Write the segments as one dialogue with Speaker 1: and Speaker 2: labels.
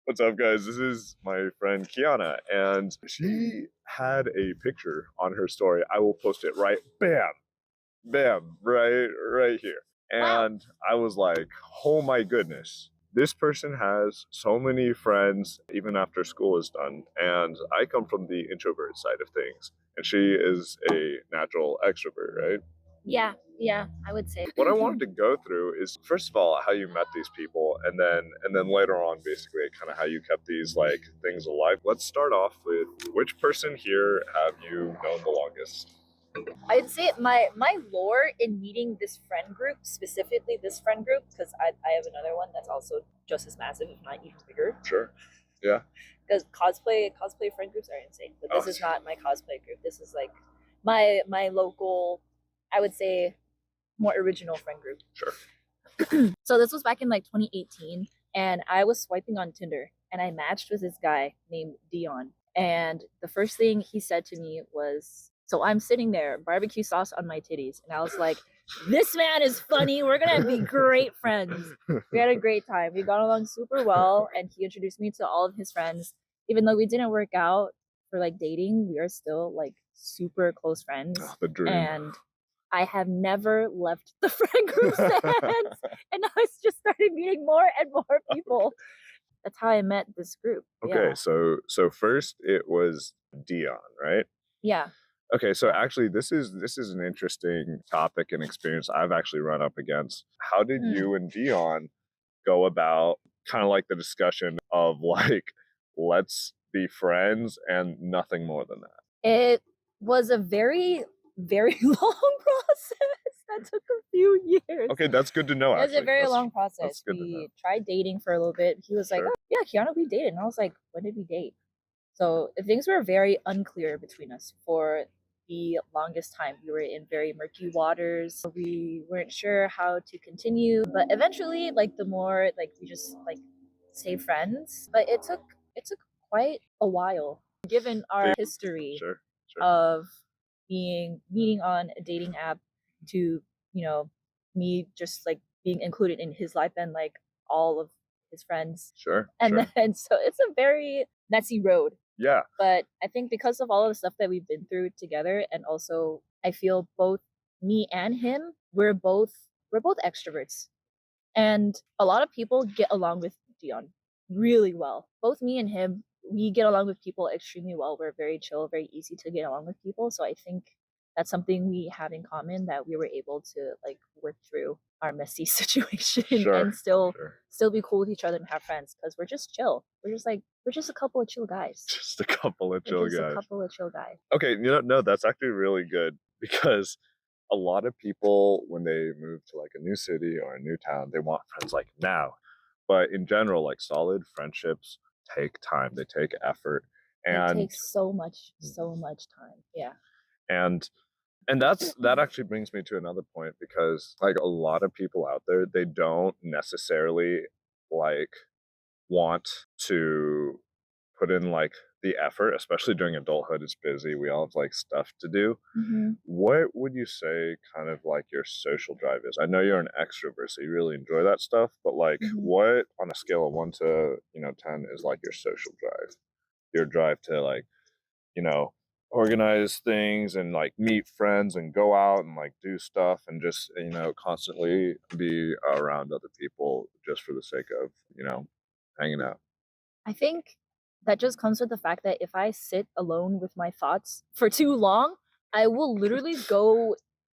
Speaker 1: What's up, guys? This is my friend Kiana, and she had a picture on her story. I will post it right, bam, bam, right here.
Speaker 2: Wow.
Speaker 1: And I was like, oh my goodness, this person has so many friends even after school is done. And I come from the introvert side of things, and she is a natural extrovert, right?
Speaker 2: Yeah, I would say.
Speaker 1: What I wanted to go through is first of all how you met these people, and then later on basically kind of how you kept these like things alive. Let's start off with which person here have you known the longest?
Speaker 2: I'd say my lore in meeting this friend group, specifically this friend group, because I have another one that's also just as massive, if not even bigger.
Speaker 1: Sure. Yeah.
Speaker 2: Because cosplay friend groups are insane. But this
Speaker 1: Oh,
Speaker 2: is not my cosplay group. This is like my local, I would say, more original friend group.
Speaker 1: sure.
Speaker 2: So this was back in like 2018, and I was swiping on Tinder, and I matched with this guy named Dion. And the first thing he said to me was, "So I'm sitting there, barbecue sauce on my titties," and I was like, "This man is funny. We're gonna be great friends." We had a great time. We got along super well, and he introduced me to all of his friends. Even though we didn't work out for like dating, we are still like super close friends.
Speaker 1: Oh, the dream.
Speaker 2: And I have never left the friend group since, and I just started meeting more and more people. That's how I met this group.
Speaker 1: Okay,
Speaker 2: Yeah.
Speaker 1: so first it was Dion, right?
Speaker 2: Yeah.
Speaker 1: Okay, so actually this is an interesting topic and experience I've actually run up against. How did
Speaker 2: Mm.
Speaker 1: you and Dion go about kind of like the discussion of like let's be friends and nothing more than that?
Speaker 2: It was a very, very long process that took a few years.
Speaker 1: Okay, that's good to know.
Speaker 2: It was a
Speaker 1: Actually,
Speaker 2: very
Speaker 1: that's
Speaker 2: long
Speaker 1: that's
Speaker 2: process.
Speaker 1: good to know.
Speaker 2: We tried dating for a little bit. He was like,
Speaker 1: Sure.
Speaker 2: "Oh, yeah, Kiana, we dated." And I was like, "When did we date?" So things were very unclear between us for the longest time. We were in very murky waters. We weren't sure how to continue, but eventually, like the more like we just like stay friends. But it took quite a while, given our history
Speaker 1: Sure. Sure.
Speaker 2: of being meeting on a dating app to you know me just like being included in his life and like all of his friends,
Speaker 1: Sure.
Speaker 2: and
Speaker 1: Sure.
Speaker 2: then so it's a very messy road.
Speaker 1: Yeah.
Speaker 2: But I think because of all of the stuff that we've been through together, and also I feel both me and him, we're both extroverts, and a lot of people get along with Dion really well. Both me and him, we get along with people extremely well. We're very chill, very easy to get along with people. So I think that's something we have in common, that we were able to like work through our messy situation
Speaker 1: Sure.
Speaker 2: and still
Speaker 1: Sure.
Speaker 2: still be cool with each other and have friends, because we're just chill. We're just a couple of chill guys.
Speaker 1: Just a couple of
Speaker 2: We're
Speaker 1: chill
Speaker 2: just a
Speaker 1: guys.
Speaker 2: couple of chill guys.
Speaker 1: Okay, no, that's actually really good because a lot of people, when they move to like a new city or a new town, they want friends like now. But in general, like solid friendships take time, they take effort,
Speaker 2: It
Speaker 1: and
Speaker 2: takes so much time. Yeah.
Speaker 1: and that actually brings me to another point because like a lot of people out there, they don't necessarily like want to put in like the effort, especially during adulthood. It's busy. We all have like stuff to do.
Speaker 2: Hmm.
Speaker 1: What would you say kind of like your social drive is? I know you're an extrovert, so you really enjoy that stuff, but like
Speaker 2: Hmm.
Speaker 1: what on a scale of 1 to, 10 is like your social drive? Your drive to like, you know, organize things and like meet friends and go out and like do stuff and just, constantly be around other people just for the sake of, hanging out.
Speaker 2: I think that just comes with the fact that if I sit alone with my thoughts for too long, I will literally go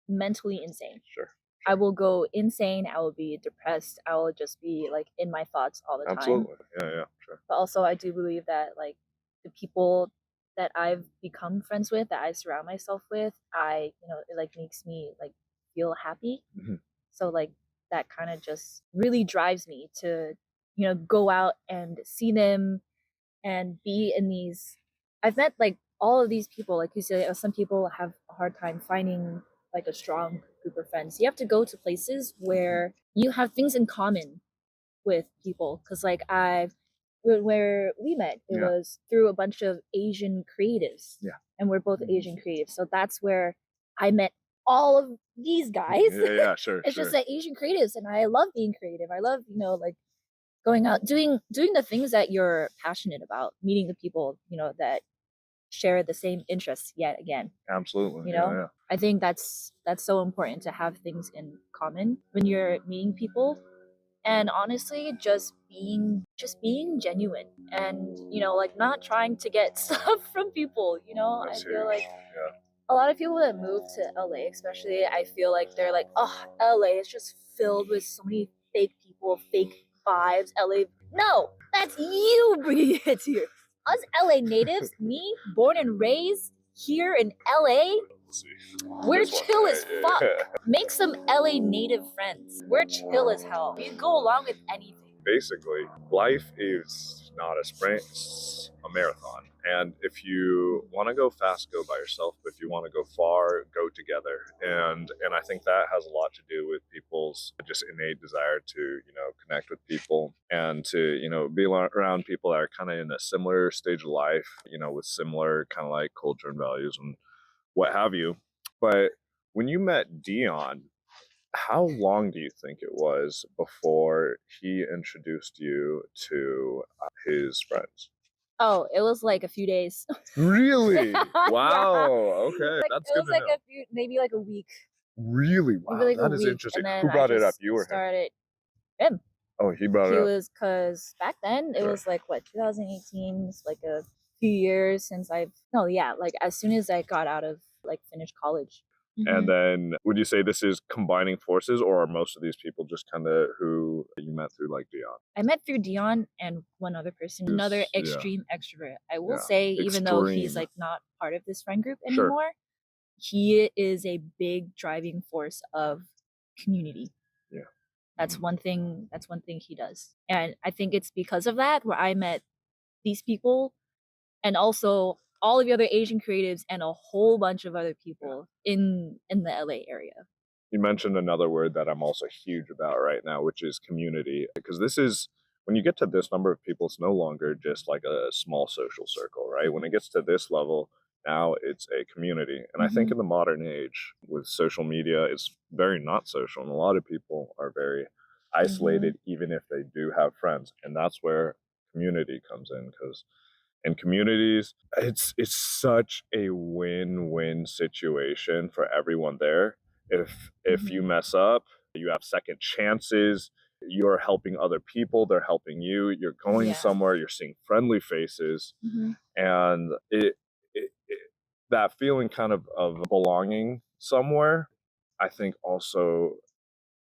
Speaker 2: mentally insane.
Speaker 1: Sure.
Speaker 2: I will go insane. I will be depressed. I will just be like in my thoughts all the time.
Speaker 1: Absolutely. Yeah, sure.
Speaker 2: But also, I do believe that like the people that I've become friends with, that I surround myself with, it like makes me like feel happy.
Speaker 1: Mhm.
Speaker 2: So like that kind of just really drives me to, go out and see them and be in these. I've met like all of these people. Like you said, some people have a hard time finding like a strong group of friends. You have to go to places where you have things in common with people. Because like where we met, it
Speaker 1: Yeah.
Speaker 2: was through a bunch of Asian creatives.
Speaker 1: Yeah.
Speaker 2: And we're both
Speaker 1: Mhm.
Speaker 2: Asian creatives. So that's where I met all of these guys.
Speaker 1: Yeah, sure,
Speaker 2: It's
Speaker 1: sure.
Speaker 2: just that Asian creatives, and I love being creative. I love, like going out, doing the things that you're passionate about, meeting the people, that share the same interests yet again.
Speaker 1: Absolutely.
Speaker 2: You
Speaker 1: Yeah,
Speaker 2: know?
Speaker 1: yeah.
Speaker 2: I think that's so important to have things in common when you're meeting people. And honestly, just being genuine and, like not trying to get stuff from people, I
Speaker 1: That's
Speaker 2: feel like
Speaker 1: huge. Yeah.
Speaker 2: a lot of people that move to LA, especially, I feel like they're like, oh, LA is just filled with so many fake people, fake vibes. LA, no, that's you bringing it here. Us LA natives, me, born and raised here in LA,
Speaker 1: Let's see.
Speaker 2: we're
Speaker 1: This one.
Speaker 2: chill as
Speaker 1: Yeah,
Speaker 2: fuck.
Speaker 1: yeah.
Speaker 2: Make some LA native friends. We're chill as hell. We go along with anything.
Speaker 1: Basically, life is not a sprint, it's a marathon. And if you want to go fast, go by yourself. But if you want to go far, go together. And I think that has a lot to do with people's just innate desire to, connect with people and to, be around people that are kind of in a similar stage of life, with similar kind of like culture and values and what have you. But when you met Dion, how long do you think it was before he introduced you to his friends?
Speaker 2: Oh, it was like a few days.
Speaker 1: Really?
Speaker 2: Yeah.
Speaker 1: Wow. Okay,
Speaker 2: Like
Speaker 1: that's
Speaker 2: it
Speaker 1: good
Speaker 2: was
Speaker 1: to
Speaker 2: like
Speaker 1: know.
Speaker 2: a few, maybe like a week.
Speaker 1: Really?
Speaker 2: Maybe
Speaker 1: Wow,
Speaker 2: like a
Speaker 1: that is
Speaker 2: week.
Speaker 1: interesting.
Speaker 2: And then
Speaker 1: Who
Speaker 2: I
Speaker 1: brought it up?
Speaker 2: just
Speaker 1: You or him?
Speaker 2: started him.
Speaker 1: Oh, he brought it
Speaker 2: He
Speaker 1: up.
Speaker 2: was, because back then it
Speaker 1: Sure.
Speaker 2: was like what, 2018. It's like a few years since I've no, yeah, like as soon as I got out of like finished college.
Speaker 1: And
Speaker 2: Mhm.
Speaker 1: then would you say this is combining forces, or are most of these people just kind of who you met through like Dion?
Speaker 2: I met through Dion and one other person, another
Speaker 1: Yeah,
Speaker 2: extreme extrovert. I will
Speaker 1: yeah.
Speaker 2: say, even though he's
Speaker 1: Extreme.
Speaker 2: like not part of this friend group
Speaker 1: Sure.
Speaker 2: anymore, he is a big driving force of community.
Speaker 1: Yeah.
Speaker 2: That's
Speaker 1: Mhm.
Speaker 2: one thing. That's one thing he does, and I think it's because of that where I met these people, and also all of the other Asian creatives and a whole bunch of other
Speaker 1: Yeah.
Speaker 2: people in the LA area.
Speaker 1: You mentioned another word that I'm also huge about right now, which is community. Because this is, when you get to this number of people, it's no longer just like a small social circle, right? When it gets to this level, now it's a community. And I think
Speaker 2: Mhm.
Speaker 1: in the modern age with social media, it's very not social. And a lot of people are very
Speaker 2: Mhm.
Speaker 1: isolated, even if they do have friends. And that's where community comes in, because in communities, it's such a win-win situation for everyone there. If you
Speaker 2: Mhm.
Speaker 1: mess up, you have second chances, you're helping other people, they're helping you, you're going
Speaker 2: Yeah.
Speaker 1: somewhere, you're seeing friendly faces,
Speaker 2: Mhm.
Speaker 1: and it that feeling kind of belonging somewhere, I think also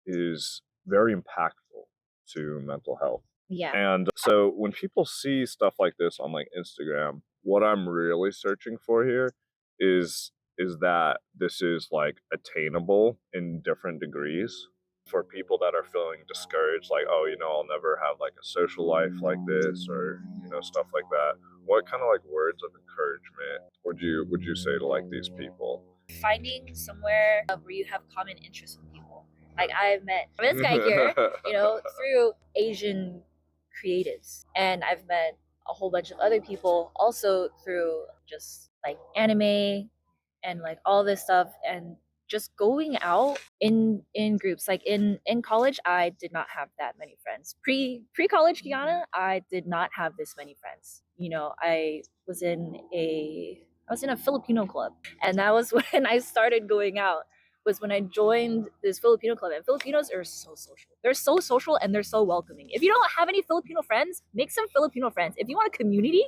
Speaker 1: is very impactful to mental health.
Speaker 2: Yeah.
Speaker 1: And so when people see stuff like this on like Instagram, what I'm really searching for here is that this is like attainable in different degrees for people that are feeling discouraged, like, oh, I'll never have like a social life like this, or stuff like that. What kind of like words of encouragement would you say to like these people?
Speaker 2: Finding somewhere where you have common interests with people. Like I've met this guy here, through Asian creatives, and I've met a whole bunch of other people also through just like anime and like all this stuff, and just going out in groups. Like in college, I did not have that many friends. Pre college Kiana, I did not have this many friends. I was in a Filipino club, and that was when I started going out. Was when I joined this Filipino club, and Filipinos are so social. They're so social and they're so welcoming. If you don't have any Filipino friends, make some Filipino friends. If you want a community,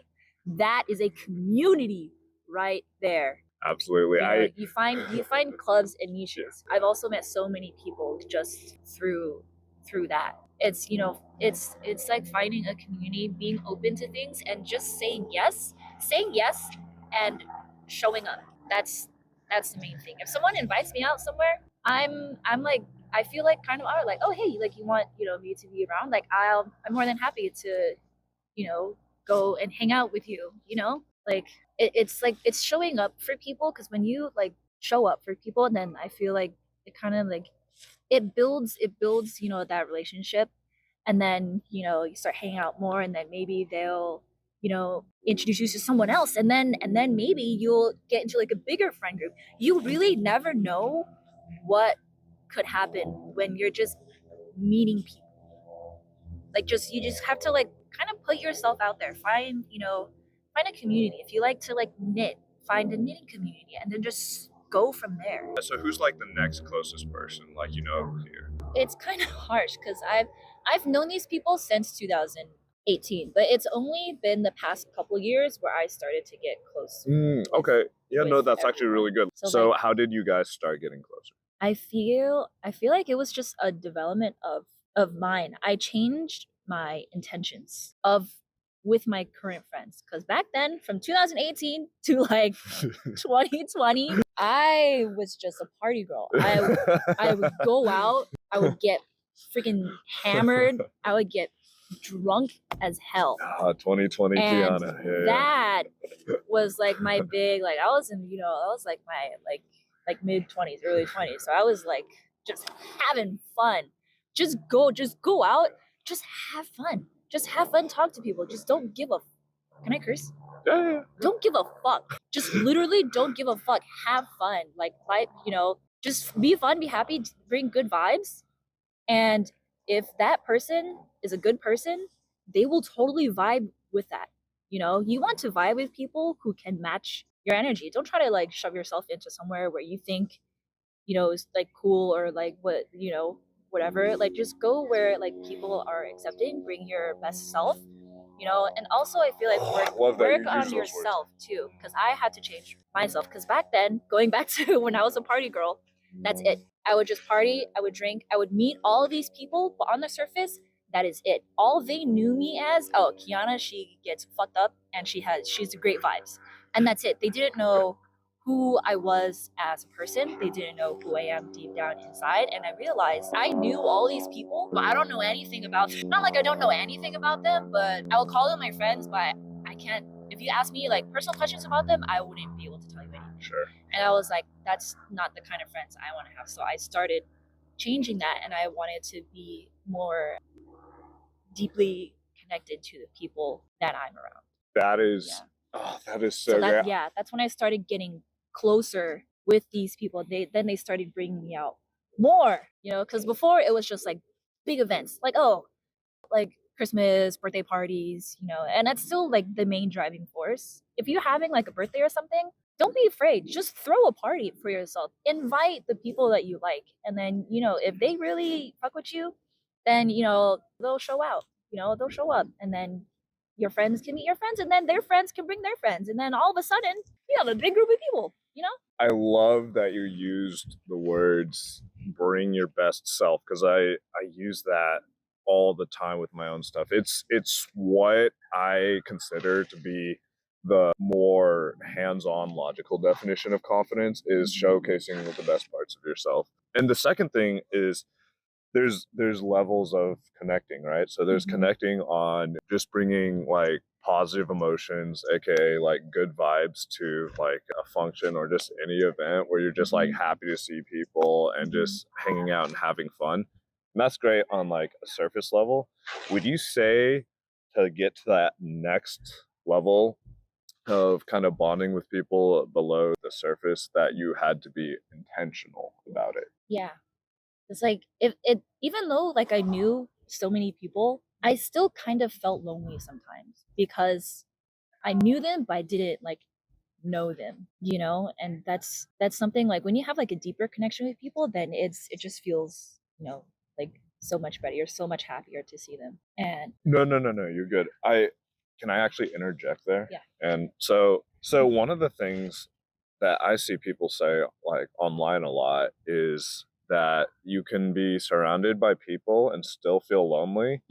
Speaker 2: that is a community right there.
Speaker 1: Absolutely. I
Speaker 2: You find clubs and niches. I've also met so many people just through that. It's like finding a community, being open to things, and just saying yes, and showing up. That's the main thing. If someone invites me out somewhere, I'm like, I feel like kind of honored, like, oh hey, like you want me to be around, like I'm more than happy to you know, go and hang out with you, Like it's like it's showing up for people, because when you like show up for people, then I feel like it kind of like it builds that relationship, and then you start hanging out more, and then maybe they'll introduce you to someone else, and then maybe you'll get into like a bigger friend group. You really never know what could happen when you're just meeting people. Like just you just have to like kind of put yourself out there. Find, find a community. If you like to like knit, find a knitting community and then just go from there.
Speaker 1: So who's like the next closest person, like here?
Speaker 2: It's kind of harsh because I've known these people since 2018, but it's only been the past couple years where I started to get close.
Speaker 1: Okay. Yeah, no,
Speaker 2: with
Speaker 1: that's actually really good.
Speaker 2: So,
Speaker 1: So
Speaker 2: like,
Speaker 1: how did you guys start getting closer?
Speaker 2: I feel like it was just a development of mine. I changed my intentions of with my current friends because back then from 2018 to like 2020 I was just a party girl. I would go out, I would get freaking hammered, I would get drunk as hell.
Speaker 1: 2020
Speaker 2: And
Speaker 1: Kiana. Yeah.
Speaker 2: that was like my big like I was in, I was like my like mid 20s, early 20s. So I was like just having fun. Just go out, just have fun. Just have fun, talk to people. Just don't give a can I curse?
Speaker 1: Yeah.
Speaker 2: Don't give a fuck. Just literally don't give a fuck. Have fun. Like just be fun, be happy, bring good vibes. And if that person is a good person, they will totally vibe with that. You want to vibe with people who can match your energy. Don't try to like shove yourself into somewhere where you think, is like cool or like whatever. Like just go where like people are accepting, bring your best self, and also I feel like work on yourself too, because I had to change myself. Because back then, going back to when I was a party girl, that's it. I would just party, I would drink, I would meet all of these people, but on the surface, that is it. All they knew me as, oh, Kiana, she gets fucked up and she's great vibes, and that's it. They didn't know who I was as a person. They didn't know who I am deep down inside. And I realized I knew all these people, but I don't know anything about them. Not like I don't know anything about them, but I will call them my friends, but I can't. If you ask me like personal questions about them, I wouldn't be able to tell you anything.
Speaker 1: Sure.
Speaker 2: And I was like, that's not the kind of friends I want to have. So I started changing that and I wanted to be more deeply connected to the people that I'm around.
Speaker 1: That is, that is so great.
Speaker 2: That's when I started getting closer with these people. They started bringing me out more, because before it was just like big events, like Christmas, birthday parties, and that's still like the main driving force. If you're having like a birthday or something, don't be afraid. Just throw a party for yourself. Invite the people that you like, and then if they really fuck with you, then they'll show out. They'll show up, and then your friends can meet your friends, and then their friends can bring their friends, and then all of a sudden you have a big group of people.
Speaker 1: I love that you used the words "bring your best self" because I use that all the time with my own stuff. It's what I consider to be the more hands-on logical definition of confidence is showcasing the best parts of yourself. And the second thing is there's levels of connecting, right? So there's connecting on just bringing like positive emotions, aka like good vibes to like a function or just any event where you're just like happy to see people and just hanging out and having fun. And that's great on like a surface level. Would you say to get to that next level of kind of bonding with people below the surface that you had to be intentional about it?
Speaker 2: Yeah. It's like if it even though like I knew so many people, I still kind of felt lonely sometimes because I knew them but I didn't like know them, and that's something like when you have like a deeper connection with people, then it just feels, like so much better. You're so much happier to see them. And
Speaker 1: No, you're good. Can I actually interject there?
Speaker 2: Yeah.
Speaker 1: And so one of the things that I see people say like online a lot is that you can be surrounded by people and still feel lonely.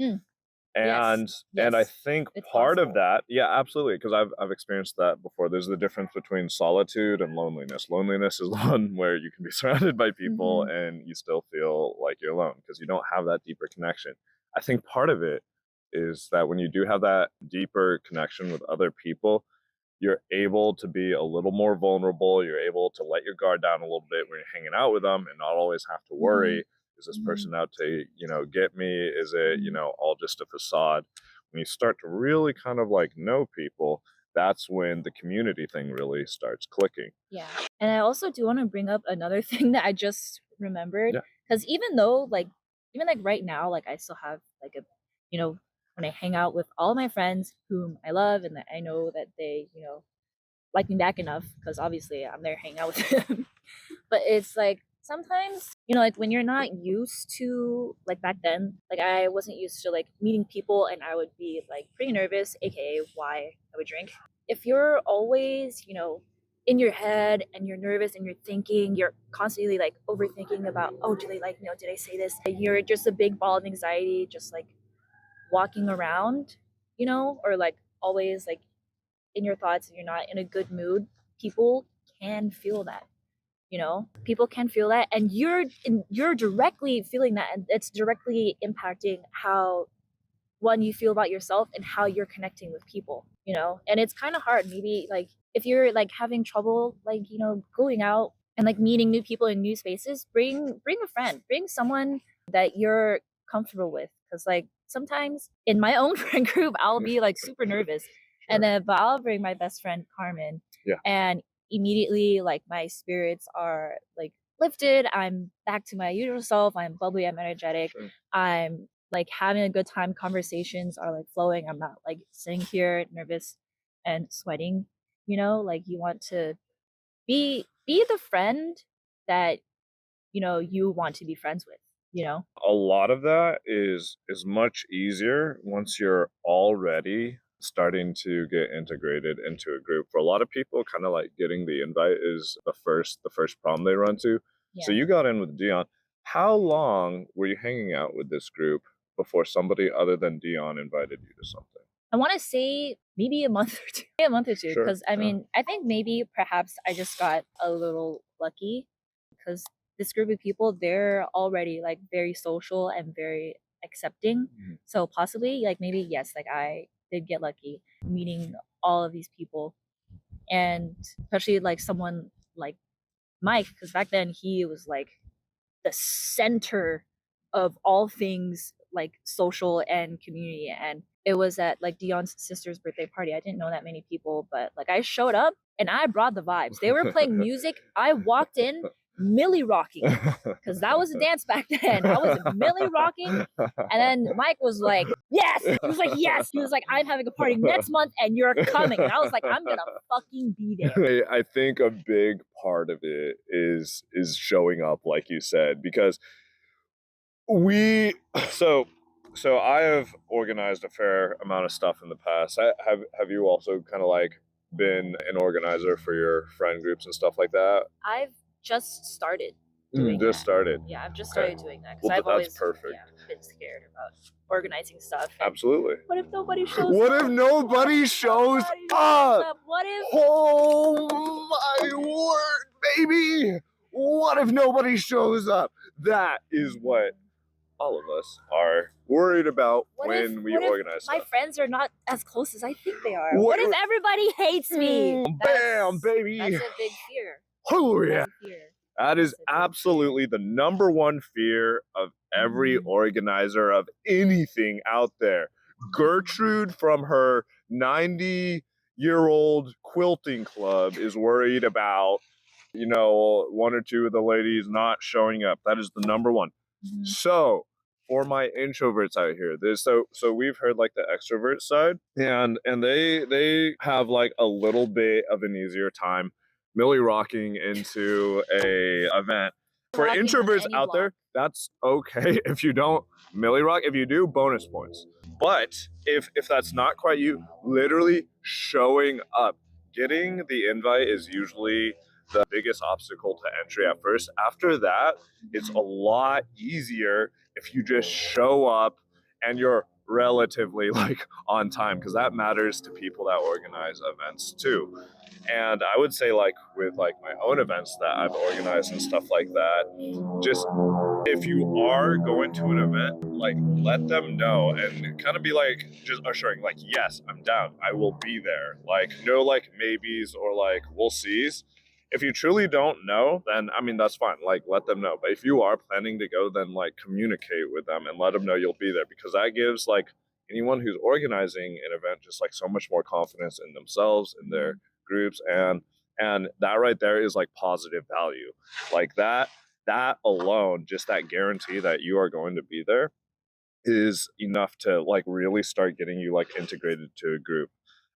Speaker 1: And I
Speaker 2: Yes.
Speaker 1: think
Speaker 2: It's
Speaker 1: part of
Speaker 2: possible.
Speaker 1: that, yeah, absolutely, because I've experienced that before. There's the difference between solitude and loneliness. Loneliness is one where you can be surrounded by people and you still feel like you're alone because you don't have that deeper connection. I think part of it is that when you do have that deeper connection with other people, you're able to be a little more vulnerable. You're able to let your guard down a little bit when you're hanging out with them and not always have to worry, is this person out to, get me? Is it, all just a facade? When you start to really kind of like know people, that's when the community thing really starts clicking.
Speaker 2: Yeah. And I also do want to bring up another thing that I just remembered.
Speaker 1: Yeah.
Speaker 2: Because even though, like, even like right now, like I still have like a, you know, when I hang out with all my friends whom I love and that I know that they, like me back enough because obviously I'm there hanging out with them. But it's like sometimes, like when you're not used to like back then, like I wasn't used to like meeting people and I would be like pretty nervous, aka why I would drink. If you're always, in your head and you're nervous and you're constantly like overthinking about, oh, do they like me? Oh, did I say this? You're just a big ball of anxiety, just like walking around, or like always like in your thoughts and you're not in a good mood, people can feel that. People can feel that, and you're directly feeling that, and it's directly impacting how one you feel about yourself and how you're connecting with people. And it's kind of hard, maybe like if you're like having trouble like going out and like meeting new people in new spaces, bring a friend, bring someone that you're comfortable with, because like sometimes in my own friend group I'll be like super nervous, and
Speaker 1: Sure.
Speaker 2: then but I'll bring my best friend Carmen,
Speaker 1: Yeah.
Speaker 2: and immediately like my spirits are like lifted, I'm back to my usual self, I'm bubbly, I'm energetic,
Speaker 1: Sure.
Speaker 2: I'm like having a good time, conversations are like flowing, I'm not like sitting here nervous and sweating. Like you want to be the friend that you want to be friends with.
Speaker 1: A lot of that is much easier once you're already starting to get integrated into a group. For a lot of people, kind of like getting the invite is the first problem they run to. So
Speaker 2: Yeah.
Speaker 1: you got in with Dion. How long were you hanging out with this group before somebody other than Dion invited you to something?
Speaker 2: I want to say maybe a month or two. A month or two,
Speaker 1: Sure.
Speaker 2: because I
Speaker 1: Yeah.
Speaker 2: mean, I think maybe perhaps I just got a little lucky because this group of people, they're already like very social and very accepting.
Speaker 1: Mhm.
Speaker 2: So possibly, like maybe yes, like I did get lucky meeting all of these people, and especially like someone like Mike, because back then he was like the center of all things like social and community. And it was at like Dion's sister's birthday party. I didn't know that many people, but like I showed up and I brought the vibes. They were playing music. I walked in Millie rocking, because that was a dance back then. I was Millie rocking. And then Mike was like, yes. He was like, yes. He was like, I'm having a party next month and you're coming. And I was like, I'm going to fucking be there.
Speaker 1: I think a big part of it is showing up, like you said, because we so so I have organized a fair amount of stuff in the past. Have you also kind of like been an organizer for your friend groups and stuff like that?
Speaker 2: I've just started doing
Speaker 1: Just
Speaker 2: that.
Speaker 1: started.
Speaker 2: Yeah, I've just
Speaker 1: Okay.
Speaker 2: started doing that because
Speaker 1: Well,
Speaker 2: I've
Speaker 1: that's
Speaker 2: always
Speaker 1: perfect.
Speaker 2: been scared about organizing stuff. And
Speaker 1: Absolutely.
Speaker 2: what if nobody shows
Speaker 1: What
Speaker 2: up?
Speaker 1: if nobody shows up?
Speaker 2: What if?
Speaker 1: Oh my word, baby! What if nobody shows up? That is what all of us are worried about when we organize
Speaker 2: My
Speaker 1: stuff.
Speaker 2: friends are not as close as I think they are?
Speaker 1: What-
Speaker 2: What if everybody hates me?
Speaker 1: Bam, baby!
Speaker 2: That's a big fear.
Speaker 1: Oh yeah.
Speaker 2: That's a fear.
Speaker 1: That is
Speaker 2: That's a big fear.
Speaker 1: absolutely the number one fear of every organizer of anything out there. Gertrude from her 90-year-old quilting club is worried about, one or two of the ladies not showing up. That is the number one.
Speaker 2: Mhm.
Speaker 1: So, for my introverts out here, so we've heard like the extrovert side, and they have like a little bit of an easier time Millie rocking into a event. For
Speaker 2: Rocking on
Speaker 1: introverts
Speaker 2: any
Speaker 1: out there,
Speaker 2: block.
Speaker 1: that's okay. If you don't Millie rock, if you do, bonus points. But if that's not quite you, literally showing up, getting the invite is usually the biggest obstacle to entry at first. After that, it's a lot easier if you just show up and you're relatively like on time, because that matters to people that organize events too. And I would say like with like my own events that I've organized and stuff like that, just if you are going to an event, like let them know and kind of be like just assuring like, yes, I'm down, I will be there. Like no like maybes or like we'll sees. If you truly don't know, then I mean that's fine, like let them know. But if you are planning to go, then like communicate with them and let them know you'll be there, because that gives like anyone who's organizing an event just like so much more confidence in themselves, in their groups, and that right there is like positive value. Like that alone, just that guarantee that you are going to be there, is enough to like really start getting you like integrated to a group.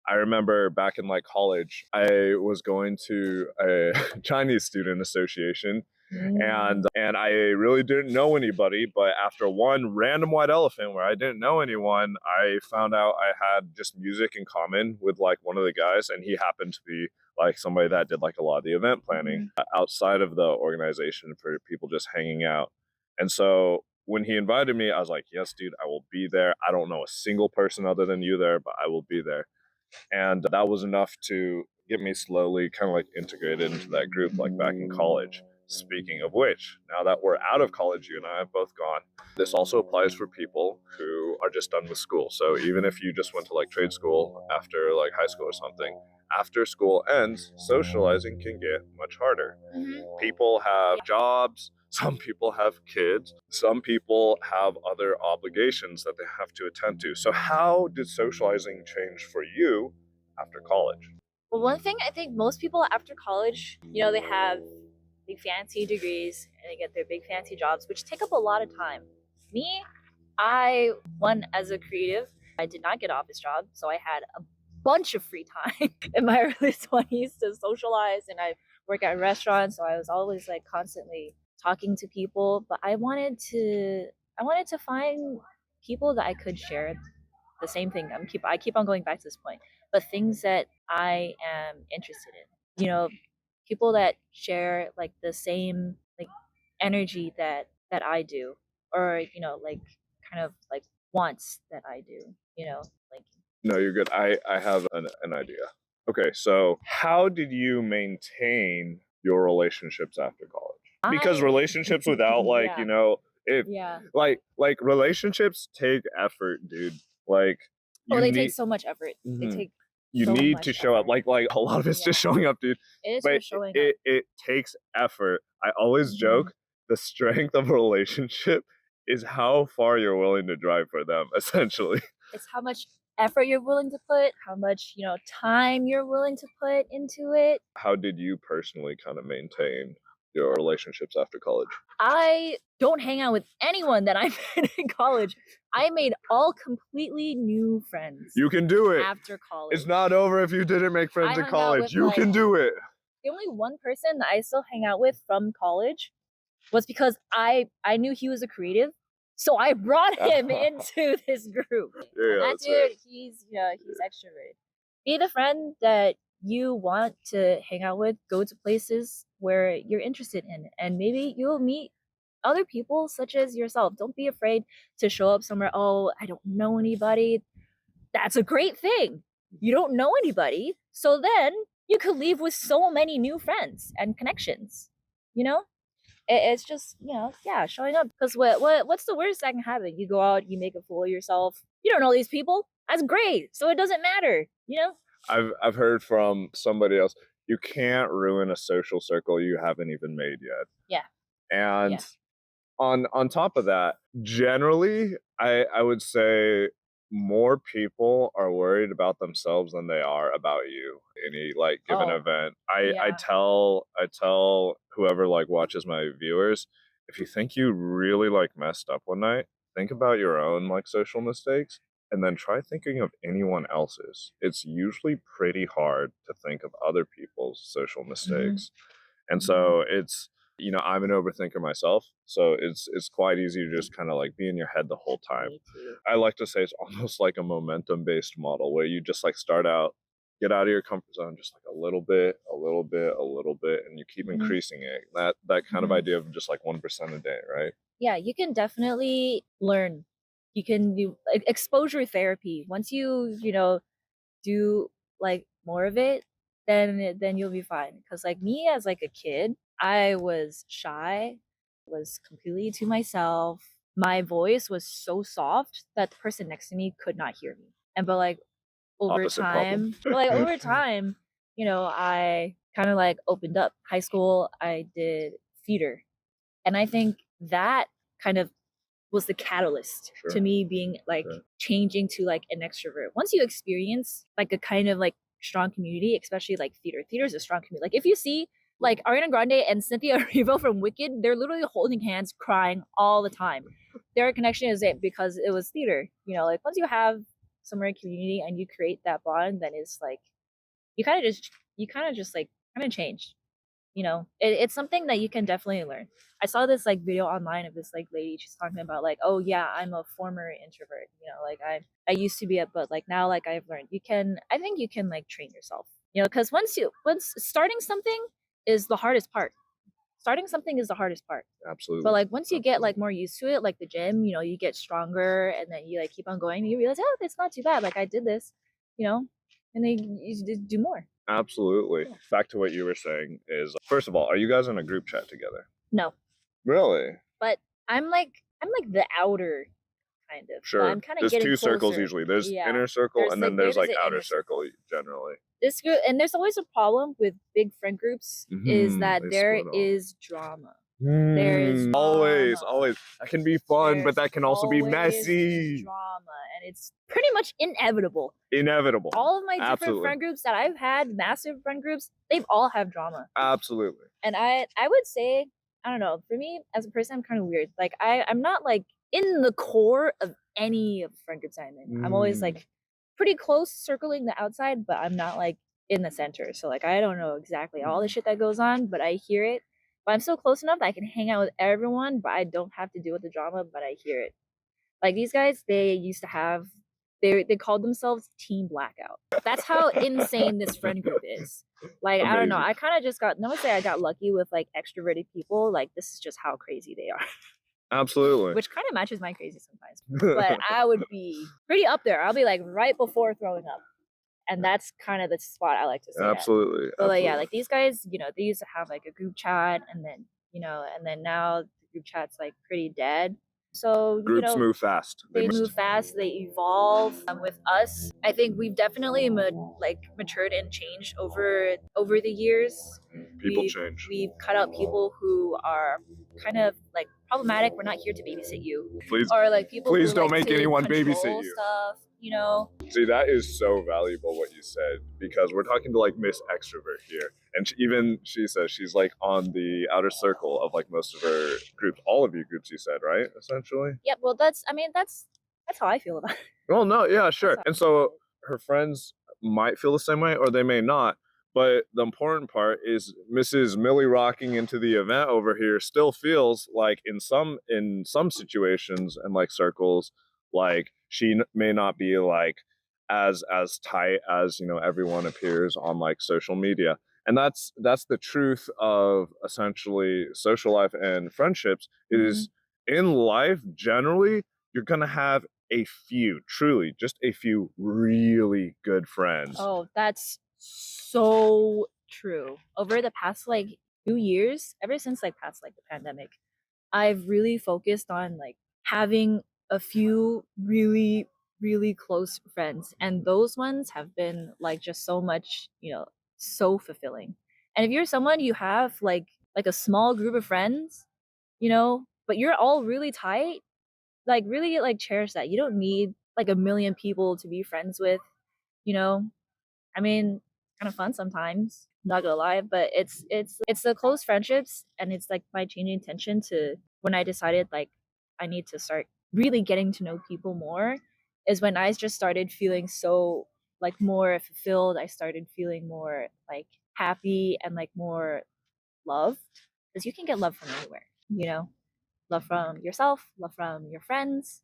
Speaker 1: I remember back in like college, I was going to a Chinese student association, and I really didn't know anybody, but after one random white elephant where I didn't know anyone, I found out I had just music in common with like one of the guys, and he happened to be like somebody that did like a lot of the event planning outside of the organization for people just hanging out. And so when he invited me, I was like, yes, dude, I will be there. I don't know a single person other than you there, but I will be there. And that was enough to get me slowly kind of like integrated into that group, like back in college. Speaking of which, now that we're out of college, you and I have both gone. This also applies for people who are just done with school. So even if you just went to like trade school after like high school or something, after school ends, socializing can get much harder. People have jobs, some people have kids, some people have other obligations that they have to attend to. So, how did socializing change for you after college?
Speaker 2: Well, one thing I think most people after college, they have big fancy degrees and they get their big fancy jobs, which take up a lot of time. Me, I, one, as a creative, I did not get office job, so I had a bunch of free time in my early 20s to socialize, and I work at restaurants, so I was always like constantly talking to people, but I wanted to find people that I could share the same thing. I keep on going back to this point, but things that I am interested in. People that share like the same like energy that I do, or like kind of like wants that I do. Like
Speaker 1: No, you're good. I have an idea. Okay, so how did you maintain your relationships after college? Because
Speaker 2: I,
Speaker 1: relationships without like,
Speaker 2: yeah,
Speaker 1: if
Speaker 2: yeah.
Speaker 1: like relationships take effort, dude. Like
Speaker 2: Oh,
Speaker 1: you
Speaker 2: they take
Speaker 1: need
Speaker 2: so much effort. They
Speaker 1: mhm.
Speaker 2: take
Speaker 1: You
Speaker 2: so
Speaker 1: need to
Speaker 2: much
Speaker 1: show up.
Speaker 2: effort.
Speaker 1: Like a lot of it's just
Speaker 2: Yeah,
Speaker 1: showing up, dude.
Speaker 2: it is
Speaker 1: But
Speaker 2: just showing up.
Speaker 1: it takes effort. I always
Speaker 2: Mhm.
Speaker 1: joke the strength of a relationship is how far you're willing to drive for them, essentially.
Speaker 2: It's how much effort you're willing to put, how much, time you're willing to put into it.
Speaker 1: How did you personally kind of maintain your relationships after college?
Speaker 2: I don't hang out with anyone that I met in college. I made all completely new friends
Speaker 1: You can do it.
Speaker 2: after college.
Speaker 1: It's not over if you didn't make
Speaker 2: I
Speaker 1: friends in
Speaker 2: hung out
Speaker 1: college.
Speaker 2: with
Speaker 1: You can do it.
Speaker 2: the only one person that I still hang out with from college was because I knew he was a creative. So I brought him into this group. And
Speaker 1: Yeah,
Speaker 2: that
Speaker 1: that's it.
Speaker 2: dude, he's extroverted. Be the friend that you want to hang out with, go to places where you're interested in, and maybe you'll meet other people such as yourself. Don't be afraid to show up somewhere. Oh, I don't know anybody. That's a great thing. You don't know anybody. So then you could leave with so many new friends and connections. You know? It's just, yeah, showing up. Because what's the worst that can happen? You go out, you make a fool of yourself. You don't know these people. That's great. So it doesn't matter.
Speaker 1: I've heard from somebody else, you can't ruin a social circle you haven't even made yet.
Speaker 2: Yeah.
Speaker 1: And
Speaker 2: Yeah.
Speaker 1: on top of that, generally, I would say more people are worried about themselves than they are about you. Any like given
Speaker 2: Oh,
Speaker 1: event, I
Speaker 2: yeah.
Speaker 1: tell whoever like watches my viewers, if you think you really like messed up one night, think about your own like social mistakes and then try thinking of anyone else's. It's usually pretty hard to think of other people's social mistakes. And so I'm an overthinker myself, so it's quite easy to just kind of like be in your head the whole time.
Speaker 2: Me too.
Speaker 1: I like to say it's almost like a momentum based model where you just like start out, get out of your comfort zone just like a little bit, a little bit, a little bit, and you keep increasing it. That kind of idea of just like 1% a day, right?
Speaker 2: Yeah, you can definitely learn. You can do exposure therapy. Once do like more of it, then you'll be fine. Because like me as like a kid, I was shy, was completely to myself. My voice was so soft that the person next to me could not hear me. And over
Speaker 1: Opposite problem.
Speaker 2: time, but like over time, I kind of like opened up. High school, I did theater, and I think that kind of was the catalyst to
Speaker 1: Sure.
Speaker 2: me being like
Speaker 1: Sure.
Speaker 2: changing to like an extrovert. Once you experience like a kind of like strong community, especially like theater is a strong community. Like if you see Like Ariana Grande and Cynthia Erivo from Wicked, they're literally holding hands, crying all the time. Their connection is it because it was theater. Like once you have somewhere in community and you create that bond, then it's like you kind of just like kind of change. It's something that you can definitely learn. I saw this like video online of this like lady. She's talking about like, oh yeah, I'm a former introvert. Like I used to be it, but like now like I've learned. I think you can like train yourself. Because once starting something is the hardest part. Starting something is the hardest part.
Speaker 1: Absolutely.
Speaker 2: But like once you get like more used to it, like the gym, you get stronger, and then you like keep on going, and you realize, oh, it's not too bad. Like I did this, and then you just do more.
Speaker 1: Absolutely.
Speaker 2: Yeah.
Speaker 1: Back to what you were saying is, first of all, are you guys in a group chat together?
Speaker 2: No,
Speaker 1: Really?
Speaker 2: but I'm like the outer kind of. But
Speaker 1: Sure.
Speaker 2: I'm kind of
Speaker 1: There's
Speaker 2: getting
Speaker 1: two circles
Speaker 2: closer.
Speaker 1: usually. There's
Speaker 2: Yeah.
Speaker 1: inner circle
Speaker 2: There's
Speaker 1: and then
Speaker 2: like
Speaker 1: there's like
Speaker 2: an
Speaker 1: outer
Speaker 2: inner
Speaker 1: circle generally.
Speaker 2: This group, and there's always a problem with big friend groups is that
Speaker 1: They
Speaker 2: there
Speaker 1: split off.
Speaker 2: is drama. There is
Speaker 1: always,
Speaker 2: drama.
Speaker 1: always. That can be fun, but
Speaker 2: There's
Speaker 1: that can also be
Speaker 2: always
Speaker 1: messy.
Speaker 2: drama, and it's pretty much inevitable.
Speaker 1: Inevitable.
Speaker 2: All of my different
Speaker 1: Absolutely.
Speaker 2: friend groups that I've had, massive friend groups, they've all have drama.
Speaker 1: Absolutely.
Speaker 2: And I would say, I don't know, for me as a person, I'm kind of weird. Like I'm not like in the core of any of the friend groups I'm in. I'm always like pretty close, circling the outside, but I'm not like in the center. So like I don't know exactly all the shit that goes on, but I hear it. But I'm still close enough that I can hang out with everyone, but I don't have to deal with the drama, but I hear it. Like these guys, they used to have they called themselves Team Blackout. That's how insane this friend group is. Like I don't know.
Speaker 1: Amazing.
Speaker 2: I kind of just got no one say I got lucky with like extroverted people. Like this is just how crazy they are.
Speaker 1: Absolutely.
Speaker 2: Which kind of matches my crazy sometimes. But I would be pretty up there. I'll be like right before throwing up. And that's kind of the spot I like to say.
Speaker 1: Absolutely.
Speaker 2: But like, yeah, like these guys, they used to have like a group chat, and then now the group chat's like pretty dead. So
Speaker 1: Groups move fast.
Speaker 2: They move fast. They evolve. With us, I think we've definitely matured and changed over the years.
Speaker 1: People change.
Speaker 2: We've cut out people who are kind of like problematic. We're not here to babysit you.
Speaker 1: Please,
Speaker 2: or like people.
Speaker 1: Please
Speaker 2: who
Speaker 1: don't
Speaker 2: like
Speaker 1: make anyone babysit
Speaker 2: control
Speaker 1: you.
Speaker 2: Stuff.
Speaker 1: See, that is so valuable what you said, because we're talking to like Miss Extrovert here, and she says she's like on the outer circle of like most of her groups, all of your groups. You said, right? Essentially.
Speaker 2: Yeah. Well, that's how I feel about it.
Speaker 1: Well, no, yeah, sure. And so her friends might feel the same way, or they may not. But the important part is Mrs. Millie rocking into the event over here still feels like in some situations and like circles, like she may not be like as tight as everyone appears on like social media. And that's the truth of essentially social life and friendships is in life generally you're gonna have a few, truly just a few really good friends.
Speaker 2: Oh, that's so true. Over the past like 2 years, ever since like past like the pandemic, I've really focused on like having a few really, really close friends. And those ones have been like just so much, so fulfilling. And if you're someone you have like a small group of friends, but you're all really tight, like really like cherish that. You don't need like a million people to be friends with, you know. I mean, kind of fun sometimes, not gonna lie, but it's the close friendships, and it's like my changing intention to when I decided like I need to start really getting to know people more is when I just started feeling so like more fulfilled. I started feeling more like happy and like more loved, because you can get love from anywhere. Love from yourself, love from your friends,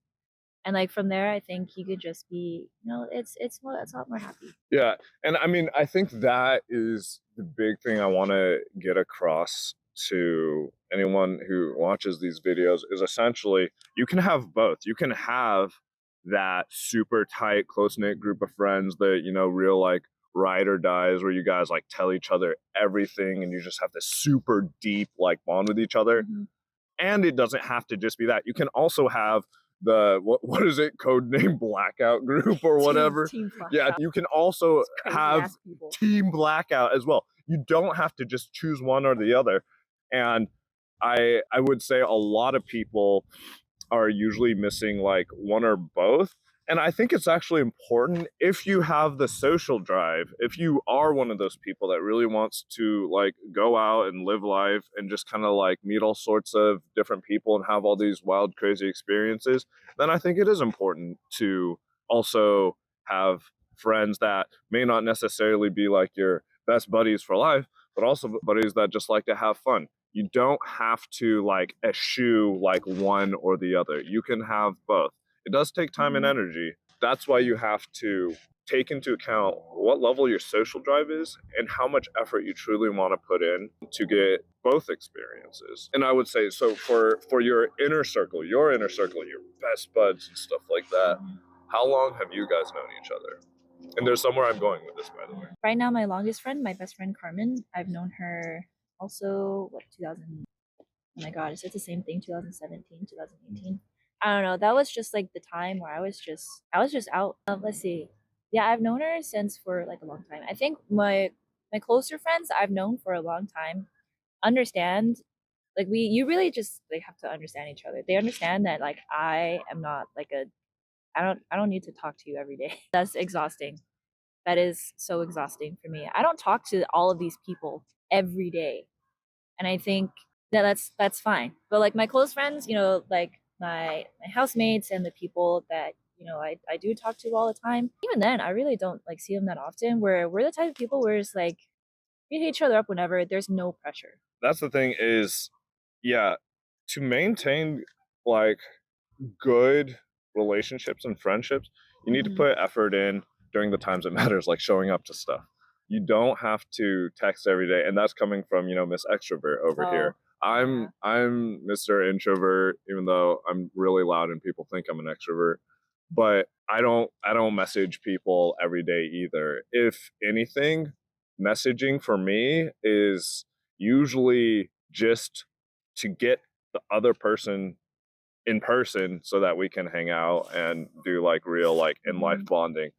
Speaker 2: and like from there I think you could just be it's a lot more happy.
Speaker 1: Yeah, and I mean I think that is the big thing I want to get across to anyone who watches these videos is essentially you can have both. You can have that super tight close-knit group of friends that real like ride or dies, where you guys like tell each other everything and you just have this super deep like bond with each other. And it doesn't have to just be that. You can also have the what is it, code name blackout group or whatever.
Speaker 2: Team
Speaker 1: yeah, you can also have
Speaker 2: people.
Speaker 1: Team Blackout as well. You don't have to just choose one or the other. And I would say a lot of people are usually missing like one or both. And I think it's actually important if you have the social drive, if you are one of those people that really wants to like go out and live life and just kind of like meet all sorts of different people and have all these wild, crazy experiences, then I think it is important to also have friends that may not necessarily be like your best buddies for life, but also buddies that just like to have fun. You don't have to like eschew like one or the other. You can have both. It does take time and energy. That's why you have to take into account what level your social drive is and how much effort you truly want to put in to get both experiences. And I would say, so for your inner circle, your best buds and stuff like that, how long have you guys known each other? And there's somewhere I'm going with this, by the way.
Speaker 2: Right now, my longest friend, my best friend Carmen, I've known her also, what, 2000, oh my God, is it the same thing, 2017, 2018? I don't know. That was just like the time where I was just out. Let's see. Yeah, I've known her since for like a long time. I think my closer friends I've known for a long time understand, like, you really just like have to understand each other. They understand that like I am not like a I don't need to talk to you every day. That's exhausting. That is so exhausting for me. I don't talk to all of these people every day. And I think that that's fine. But like my close friends, like my housemates and the people that, I do talk to all the time. Even then, I really don't like see them that often. Where we're the type of people where it's like we hit each other up whenever. There's no pressure.
Speaker 1: That's the thing is, yeah, to maintain like good relationships and friendships, you need to put effort in during the times it matters, like showing up to stuff. You don't have to text every day, and that's coming from Miss Extrovert over here. I'm Mr. Introvert, even though I'm really loud and people think I'm an extrovert. But I don't message people every day either. If anything, messaging for me is usually just to get the other person in person so that we can hang out and do like real like in life bonding.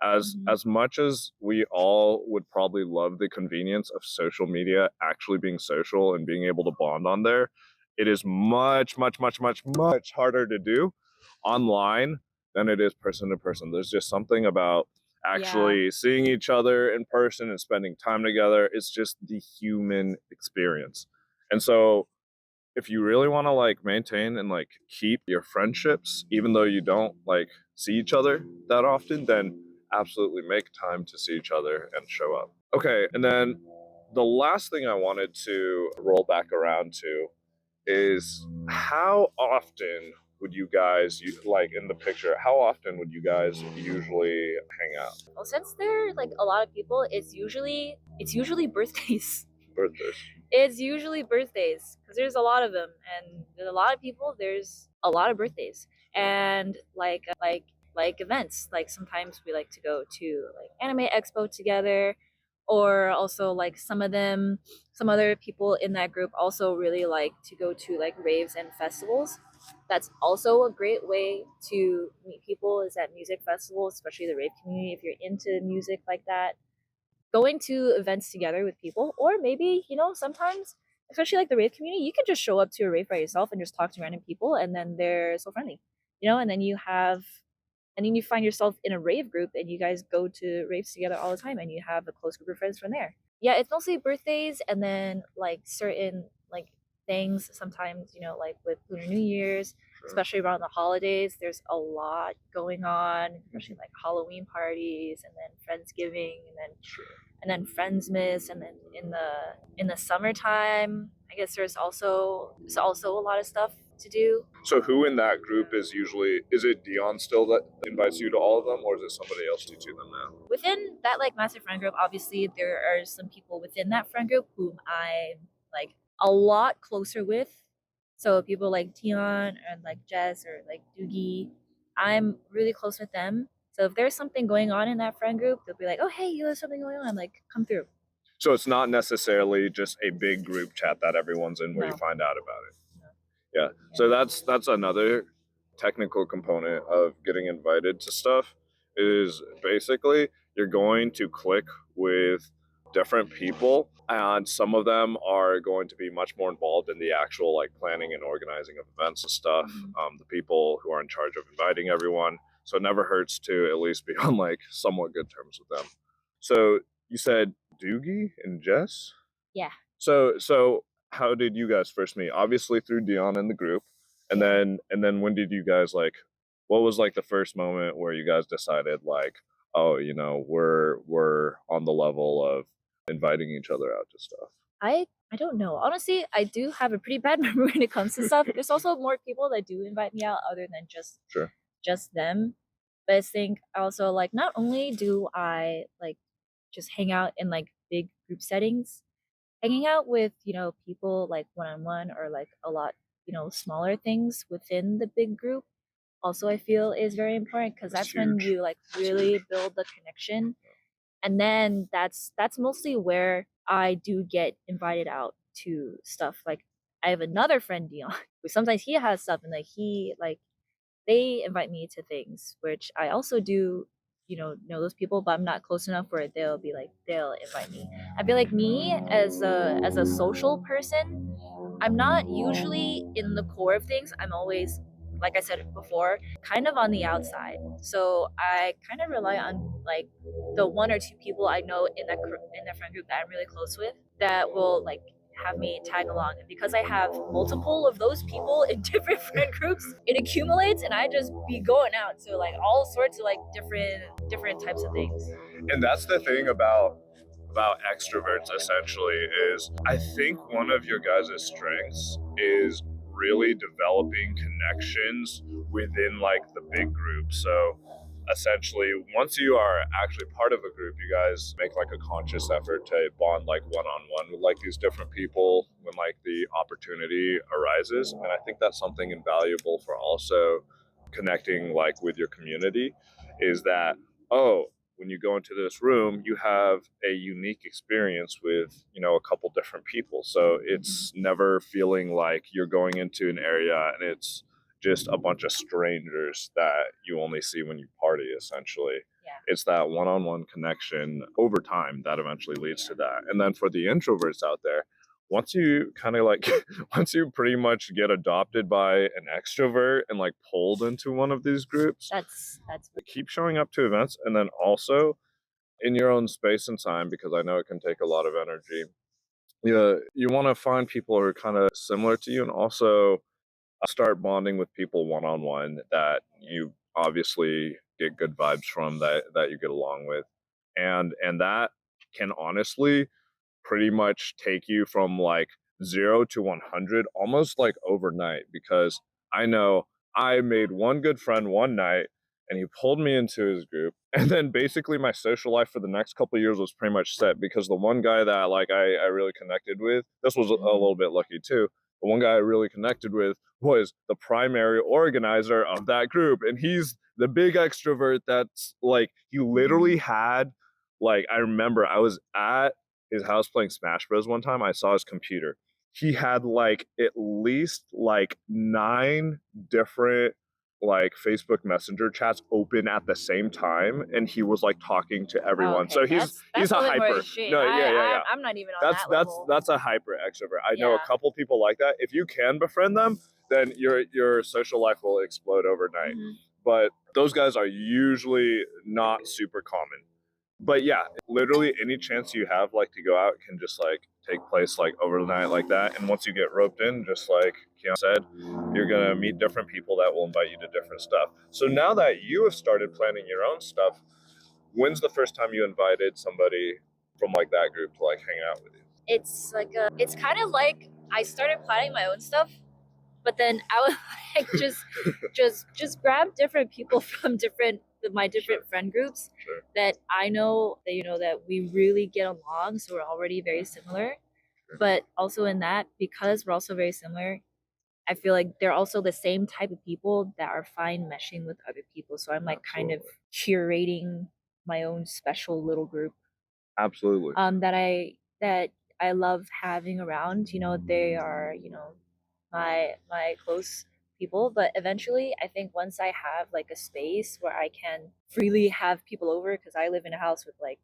Speaker 1: As much as we all would probably love the convenience of social media actually being social and being able to bond on there, it is much much much much much harder to do online than it is person to person. There's just something about actually seeing each other in person and spending time together. It's just the human experience. And so if you really want to like maintain and like keep your friendships, even though you don't like see each other that often, then absolutely make time to see each other and show up. Okay, and then the last thing I wanted to roll back around to is how often would you guys like in the picture, how often would you guys usually hang out?
Speaker 2: Well, since there are like a lot of people, it's usually birthdays.
Speaker 1: Birthdays.
Speaker 2: It's usually birthdays because there's a lot of them, and there's a lot of people. There's a lot of birthdays, and like events. Like sometimes we like to go to like anime expo together, or also like some other people in that group also really like to go to like raves and festivals. That's also a great way to meet people, is at music festivals, especially the rave community. If you're into music like that, going to events together with people, or maybe sometimes, especially like the rave community, you can just show up to a rave by yourself and just talk to random people, and then they're so friendly, and then you find yourself in a rave group and you guys go to raves together all the time and you have a close group of friends from there. Yeah, it's mostly birthdays, and then like certain like things sometimes, like with Lunar New Year's, especially around the holidays. There's a lot going on, especially like Halloween parties, and then Friendsgiving, and then Friendsmas, and then in the summertime, I guess there's also a lot of stuff to do.
Speaker 1: So who in that group is it Dion still that invites you to all of them, or is it somebody else to them now?
Speaker 2: Within that like massive friend group, obviously there are some people within that friend group whom I'm like a lot closer with. So people like Tion and like Jess or like Doogie, I'm really close with them. So if there's something going on in that friend group, they'll be like, "Oh, hey, you have something going on? Like, come through."
Speaker 1: So it's not necessarily just a big group chat that everyone's in where you
Speaker 2: No.
Speaker 1: find out about it.
Speaker 2: No.
Speaker 1: Yeah. So that's another technical component of getting invited to stuff is basically you're going to click with different people, and some of them are going to be much more involved in the actual like planning and organizing of events and stuff. The people who are in charge of inviting everyone, So it never hurts to at least be on like somewhat good terms with them. So you said Doogie and Jess?
Speaker 2: Yeah.
Speaker 1: So how did you guys first meet? Obviously through Dion in the group. And
Speaker 2: Yeah.
Speaker 1: then when did you guys like what was like the first moment where you guys decided like, oh, we're on the level of inviting each other out to stuff?
Speaker 2: I don't know. Honestly, I do have a pretty bad memory when it comes to stuff. There's also more people that do invite me out other than
Speaker 1: Sure.
Speaker 2: just them. But I think also like not only do I like just hang out in like big group settings, hanging out with, people like one on one or like a lot, smaller things within the big group also I feel is very important because
Speaker 1: It's
Speaker 2: that's when
Speaker 1: huge.
Speaker 2: you like
Speaker 1: It's
Speaker 2: really
Speaker 1: huge.
Speaker 2: build the connection. And then that's mostly where I do get invited out to stuff. Like I have another friend Dion, who sometimes he has stuff and like he like they invite me to things, which I also do, know those people, but I'm not close enough where they'll invite me. I feel like me as a social person, I'm not usually in the core of things. I'm always, like I said before, kind of on the outside. So I kind of rely on like the one or two people I know in that friend group that I'm really close with that will like have me tag along. And because I have multiple of those people in different friend groups, it accumulates and I just be going out to like all sorts of like different types of things.
Speaker 1: And that's the thing about extroverts essentially is I think one of your guys' strengths is really developing connections within like the big group. So essentially once you are actually part of a group, you guys make like a conscious effort to bond like one-on-one with like these different people when like the opportunity arises. And I think that's something invaluable for also connecting like with your community is that, oh, when you go into this room, you have a unique experience with, a couple different people. So it's never feeling like you're going into an area and it's just a bunch of strangers that you only see when you party, essentially.
Speaker 2: Yeah.
Speaker 1: It's that one on one connection over time that eventually leads to that. And then for the introverts out there, once you kind of like once you pretty much get adopted by an extrovert and like pulled into one of these groups,
Speaker 2: That's
Speaker 1: keep showing up to events and then also in your own space and time because I know it can take a lot of energy. Yeah, you want to find people who are kind of similar to you and also start bonding with people one on one that you obviously get good vibes from that you get along with. And that can honestly pretty much take you from like 0 to 100 almost like overnight because I know I made one good friend one night and he pulled me into his group and then basically my social life for the next couple of years was pretty much set because the one guy that like I really connected with, this was a little bit lucky too, the one guy I really connected with was the primary organizer of that group and he's the big extrovert that's like he literally had like I remember I was at his house playing Smash Bros. One time. I saw his computer. He had like at least like 9 different like Facebook Messenger chats open at the same time, and he was like talking to everyone.
Speaker 2: okay.
Speaker 1: So
Speaker 2: That's
Speaker 1: he's
Speaker 2: a
Speaker 1: a
Speaker 2: little bit more
Speaker 1: hyper.
Speaker 2: extreme.
Speaker 1: No, yeah.
Speaker 2: I'm not even on
Speaker 1: That's
Speaker 2: that
Speaker 1: that's
Speaker 2: level.
Speaker 1: that's a hyper extrovert. I know a
Speaker 2: Yeah.
Speaker 1: couple people like that. If you can befriend them, then your social life will explode overnight.
Speaker 2: Mhm.
Speaker 1: But those guys are usually not super common. But yeah, literally any chance you have like to go out can just like take place like overnight like that. And once you get roped in, just like Kiana said, you're gonna meet different people that will invite you to different stuff. So now that you have started planning your own stuff, when's the first time you invited somebody from like that group to like hang out with you?
Speaker 2: It's kind of like I started planning my own stuff, but then I would like just grab different people from my different
Speaker 1: Sure.
Speaker 2: friend groups
Speaker 1: Sure.
Speaker 2: that I know that that we really get along, so we're already very similar.
Speaker 1: Sure.
Speaker 2: But also in that, because we're also very similar, I feel like they're also the same type of people that are fine meshing with other people. So I'm like kind of curating my own special little group
Speaker 1: Absolutely.
Speaker 2: that I love having around. They are, my close people, but eventually I think once I have like a space where I can freely have people over because I live in a house with like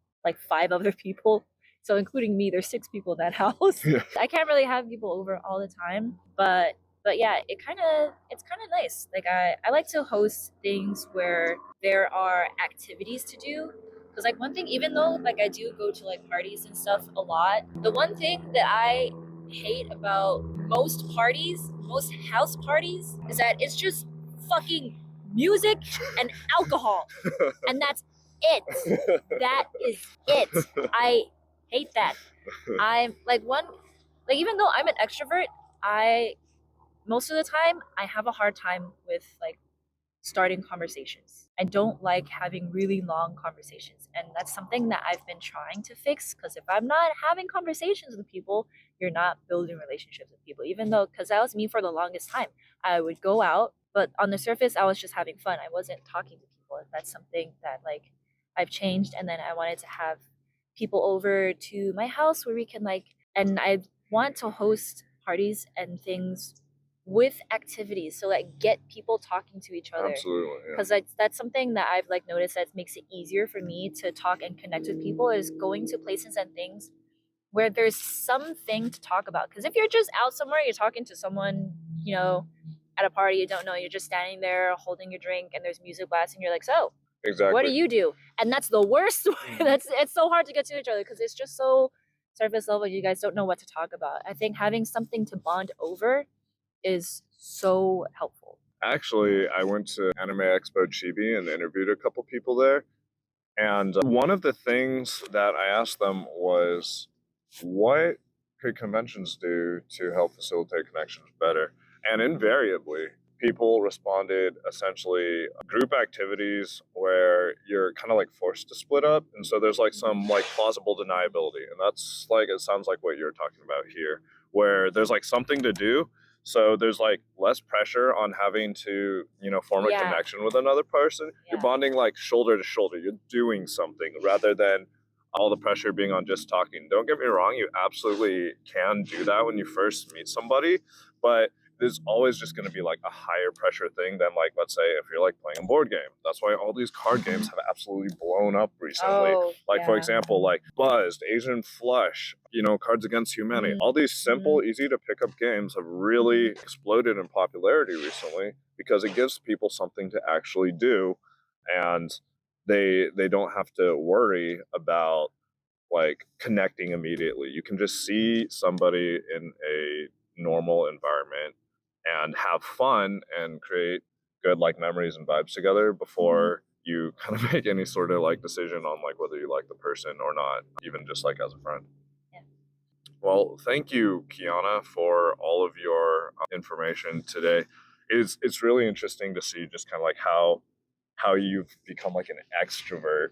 Speaker 2: five other people. So including me, there's six people in that house.
Speaker 1: Yeah.
Speaker 2: I can't really have people over all the time, but But yeah, it's kind of nice. Like I like to host things where there are activities to do. Because like one thing, even though like I do go to like parties and stuff a lot, the one thing that I hate about most house parties, is that it's just fucking music and alcohol, and that's it. That is it. I hate that. I'm like even though I'm an extrovert, I most of the time I have a hard time with like starting conversations. I don't like having really long conversations. And that's something that I've been trying to fix, because if I'm not having conversations with people, you're not building relationships with people. Even though, because that was me for the longest time, I would go out, but on the surface, I was just having fun. I wasn't talking to people. That's something that like I've changed. And then I wanted to have people over to my house where we can like, and I want to host parties and things with activities, so like get people talking to each other,
Speaker 1: Absolutely, yeah.
Speaker 2: because that's something that I've like noticed that makes it easier for me to talk and connect with people, is going to places and things where there's something to talk about. Because if you're just out somewhere, you're talking to someone, you know, at a party you don't know, you're just standing there holding your drink and there's music blasting, you're like, so
Speaker 1: Exactly.
Speaker 2: what do you do? And that's the worst that's it's so hard to get to each other because it's just so surface level. You guys don't know what to talk about. I think having something to bond over is so helpful.
Speaker 1: Actually, I went to Anime Expo Chibi and interviewed a couple people there. And one of the things that I asked them was, what could conventions do to help facilitate connections better? And invariably, people responded essentially group activities where you're kind of like forced to split up. And so there's like some like plausible deniability. And that's like, it sounds like what you're talking about here, where there's like something to do. So there's like less pressure on having to, you know, form a
Speaker 2: Yeah.
Speaker 1: connection with another person. You're
Speaker 2: Yeah.
Speaker 1: bonding like shoulder to shoulder. You're doing something rather than all the pressure being on just talking. Don't get me wrong, you absolutely can do that when you first meet somebody, but there's always just going to be like a higher pressure thing than like, let's say if you're like playing a board game. That's why all these card games have absolutely blown up recently.
Speaker 2: Oh,
Speaker 1: Like, for
Speaker 2: yeah.
Speaker 1: example, like Buzzed, Asian Flush, you know, Cards Against Humanity. All these simple, easy to pick up games have really exploded in popularity recently because it gives people something to actually do, and they don't have to worry about like connecting immediately. You can just see somebody in a normal environment and have fun and create good like memories and vibes together before you kind of make any sort of like decision on like whether you like the person or not, even just like as a friend.
Speaker 2: Yeah.
Speaker 1: Well, thank you, Kiana, for all of your information today. It's really interesting to see just kind of like how you've become like an extrovert,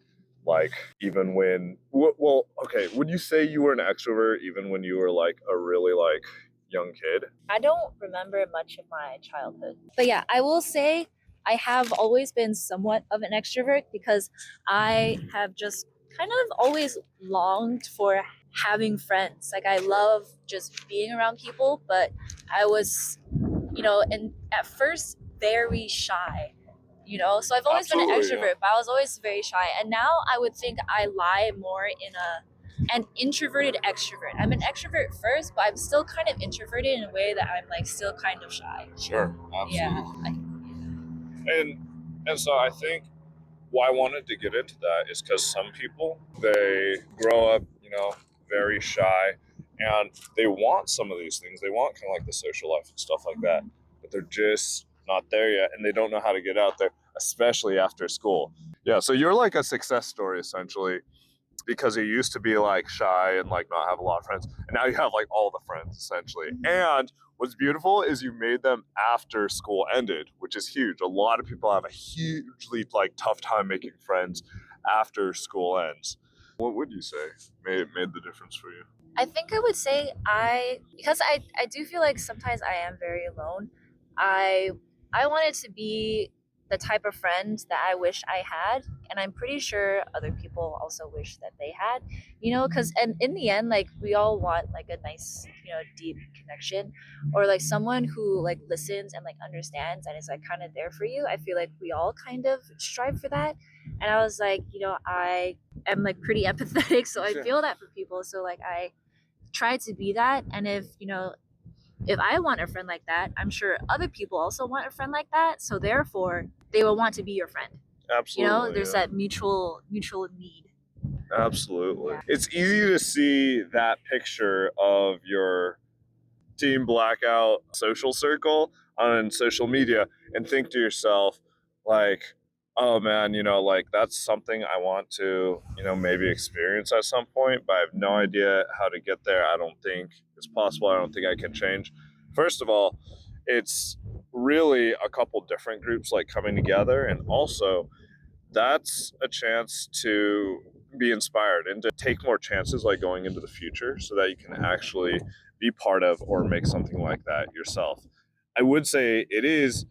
Speaker 1: like even when well, okay, would you say you were an extrovert even when you were like a really like young kid?
Speaker 2: I don't remember much of my childhood. But yeah, I will say I have always been somewhat of an extrovert, because I have just kind of always longed for having friends. Like I love just being around people, but I was, and at first very shy. So I've always been an
Speaker 1: Absolutely,
Speaker 2: extrovert, but I was always very shy. And now I would think I lie more in an introverted extrovert. I'm an extrovert first, but I'm still kind of introverted in a way that I'm like still kind of shy.
Speaker 1: sure, absolutely.
Speaker 2: Yeah.
Speaker 1: And so I think why I wanted to get into that is because some people, they grow up, you know, very shy, and they want some of these things. They want kind of like the social life and stuff like that, but they're just not there yet, and they don't know how to get out there, especially after school. Yeah, so you're like a success story essentially, because you used to be like shy and like not have a lot of friends, and now you have like all the friends essentially. And what's beautiful is you made them after school ended, which is huge. A lot of people have a hugely like tough time making friends after school ends. What would you say made the difference for you?
Speaker 2: I think I would say because I do feel like sometimes I am very alone. I I wanted to be the type of friend that I wish I had, and I'm pretty sure other people also wish that they had. Because and in the end, like we all want like a nice, deep connection, or like someone who like listens and like understands and is like kind of there for you. I feel like we all kind of strive for that. And I was like, I am like pretty empathetic, so I
Speaker 1: Sure.
Speaker 2: feel that for people. So like I try to be that. And if if I want a friend like that, I'm sure other people also want a friend like that. So therefore, they will want to be your friend.
Speaker 1: Absolutely.
Speaker 2: There's that mutual need.
Speaker 1: Absolutely.
Speaker 2: Yeah.
Speaker 1: It's easy to see that picture of your team blackout social circle on social media and think to yourself, like, oh man, like that's something I want to, maybe experience at some point, but I have no idea how to get there. I don't think it's possible. I don't think I can change. First of all, it's really a couple different groups like coming together, and also that's a chance to be inspired and to take more chances like going into the future so that you can actually be part of or make something like that yourself. I would say it is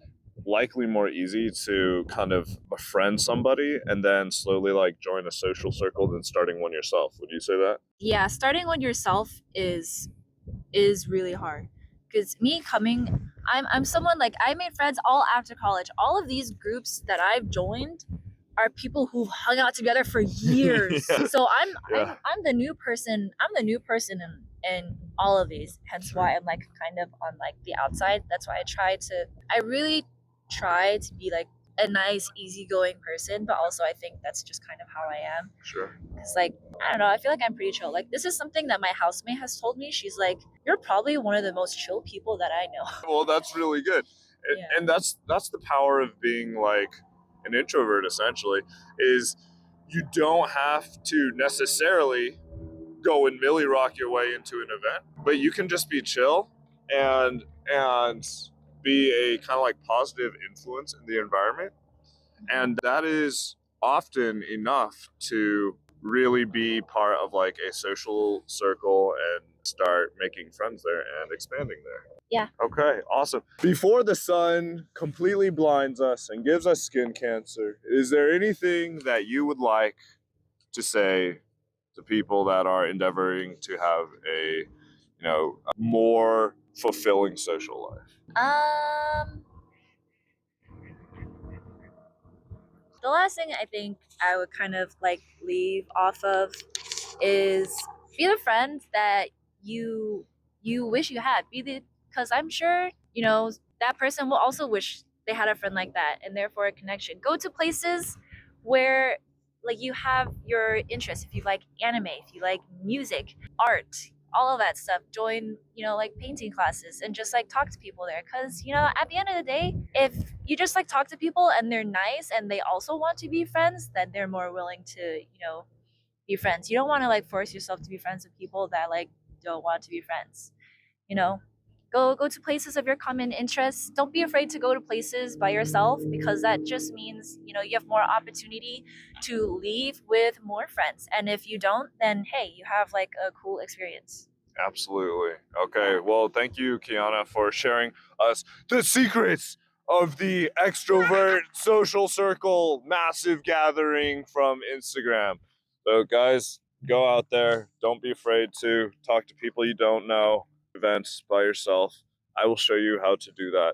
Speaker 1: likely more easy to kind of befriend somebody and then slowly like join a social circle than starting one yourself. Would you say that?
Speaker 2: Yeah, starting one yourself is really hard. Because I'm someone like I made friends all after college. All of these groups that I've joined are people who've hung out together for years.
Speaker 1: Yeah.
Speaker 2: So
Speaker 1: Yeah.
Speaker 2: I'm the new person. I'm the new person in all of these. Hence why I'm like kind of on like the outside. That's why I really try to be like a nice, easygoing person, but also I think that's just kind of how I am.
Speaker 1: Sure.
Speaker 2: Cause like I don't know, I feel like I'm pretty chill. Like this is something that my housemate has told me. She's like, "You're probably one of the most chill people that I know."
Speaker 1: Well, that's really good.
Speaker 2: Yeah.
Speaker 1: And that's the power of being like an introvert essentially, is you don't have to necessarily go and Millie rock your way into an event, but you can just be chill and be a kind of like positive influence in the environment. And that is often enough to really be part of like a social circle and start making friends there and expanding there.
Speaker 2: Yeah.
Speaker 1: Okay, awesome. Before the sun completely blinds us and gives us skin cancer, is there anything that you would like to say to people that are endeavoring to have a more fulfilling social life?
Speaker 2: The last thing I think I would kind of like leave off of is be the friend that you wish you had. Because I'm sure that person will also wish they had a friend like that, and therefore a connection. Go to places where like you have your interests. If you like anime, if you like music, art, all of that stuff, join like painting classes and just like talk to people there. Because at the end of the day, if you just like talk to people and they're nice and they also want to be friends, then they're more willing to be friends. You don't want to like force yourself to be friends with people that like don't want to be friends. You know, go to places of your common interests. Don't be afraid to go to places by yourself, because that just means you have more opportunity to leave with more friends. And if you don't, then hey, you have like a cool experience.
Speaker 1: Absolutely. Okay. Well, thank you, Kiana, for sharing us the secrets of the extrovert social circle massive gathering from Instagram. So, guys, go out there. Don't be afraid to talk to people you don't know, events by yourself. I will show you how to do that.